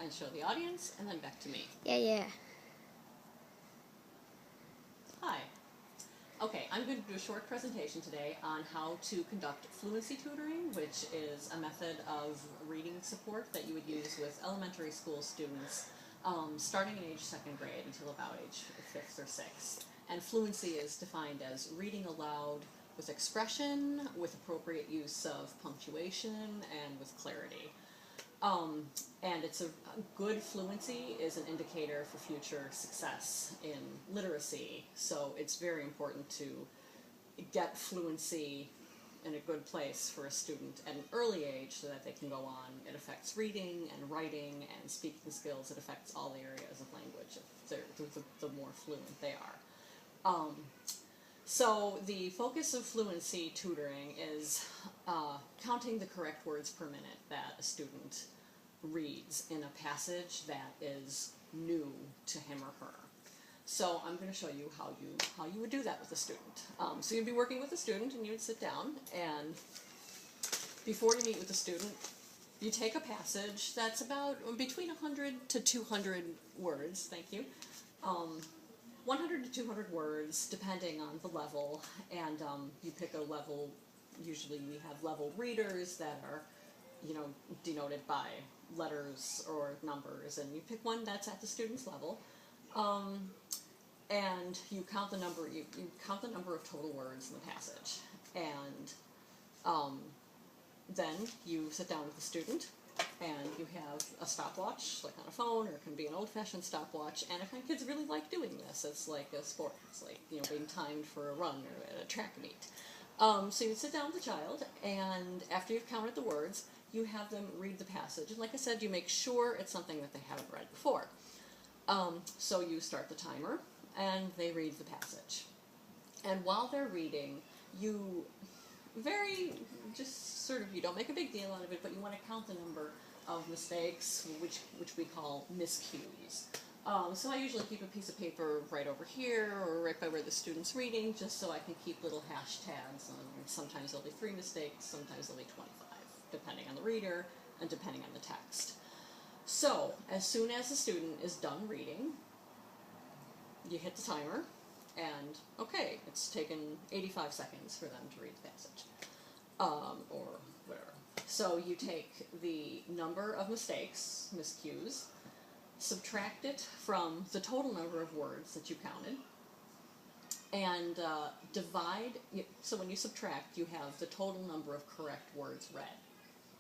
and show the audience, and then back to me. Yeah. Hi. Okay, I'm going to do a short presentation today on how to conduct fluency tutoring, which is a method of reading support that you would use with elementary school students starting in age 2nd grade until about age 5th or 6th. And fluency is defined as reading aloud with expression, with appropriate use of punctuation, and with clarity. And it's a good fluency is an indicator for future success in literacy, so it's very important to get fluency in a good place for a student at an early age so that they can go on. It affects reading and writing and speaking skills. It affects all the areas of language the more fluent they are. So the focus of fluency tutoring is counting the correct words per minute that a student reads in a passage that is new to him or her. So I'm going to show you how you would do that with a student. So you'd be working with a student and you would sit down, and before you meet with the student, you take a passage that's about between 100 to 200 words, thank you. 100 to 200 words depending on the level, and you pick a level. Usually we have level readers that are denoted by letters or numbers, and you pick one that's at the student's level, and you count the number. You count the number of total words in the passage, and then you sit down with the student, and you have a stopwatch, like on a phone, or it can be an old-fashioned stopwatch. And I find kids really like doing this. It's like a sport. It's like being timed for a run or at a track meet. So you sit down with the child, and after you've counted the words, you have them read the passage. And like I said, you make sure it's something that they haven't read before. So you start the timer, and they read the passage. And while they're reading, you you don't make a big deal out of it, but you want to count the number of mistakes, which we call miscues. So I usually keep a piece of paper right over here or right by where the student's reading, just so I can keep little hashtags. Sometimes there'll be 3 mistakes, sometimes there'll be 25, depending on the reader and depending on the text. So as soon as the student is done reading, you hit the timer, and okay, it's taken 85 seconds for them to read the passage, or whatever. So you take the number of mistakes, miscues, subtract it from the total number of words that you counted, and divide. So when you subtract, you have the total number of correct words read.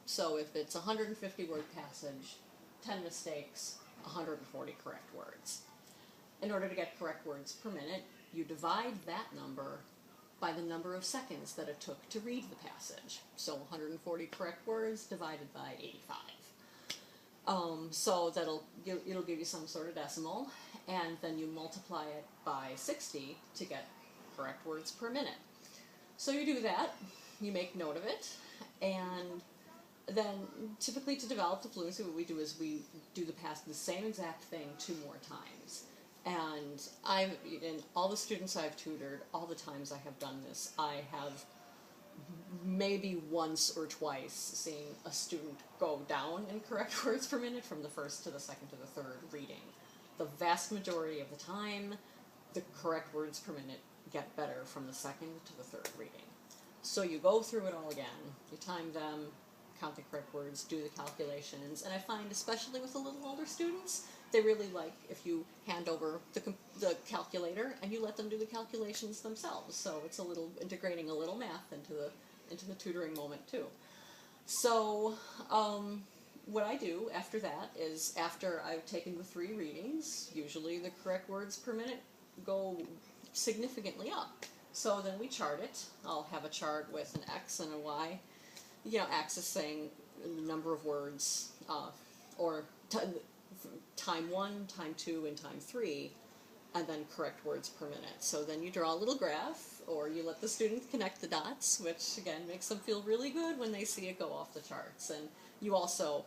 So if it's a 150-word passage, 10 mistakes, 140 correct words. In order to get correct words per minute, you divide that number by the number of seconds that it took to read the passage. So 140 correct words divided by 85. So it'll give you some sort of decimal, and then you multiply it by 60 to get correct words per minute. So you do that, you make note of it, and then typically to develop the fluency, what we do is we do the same exact thing 2 more times. And in all the students I've tutored, all the times I have done this, I have maybe once or twice seen a student go down in correct words per minute from the first to the second to the third reading. The vast majority of the time, the correct words per minute get better from the second to the third reading. So you go through it all again, you time them, count the correct words, do the calculations, and I find especially with the little older students, they really like if you hand over the calculator and you let them do the calculations themselves. So it's integrating a little math into the tutoring moment too. So what I do after that is, after I've taken the 3 readings, usually the correct words per minute go significantly up. So then we chart it. I'll have a chart with an X and a Y. X is saying the number of words, or time 1, time 2, and time 3, and then correct words per minute. So then you draw a little graph, or you let the student connect the dots, which again makes them feel really good when they see it go off the charts. And you also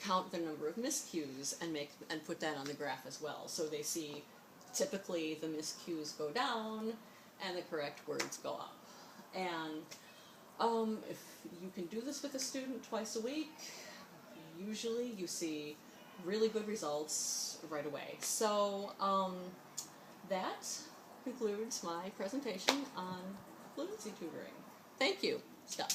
count the number of miscues and put that on the graph as well. So they see typically the miscues go down and the correct words go up. And if you can do this with a student twice a week, usually you see really good results right away. So that concludes my presentation on fluency tutoring. Thank you. Stop.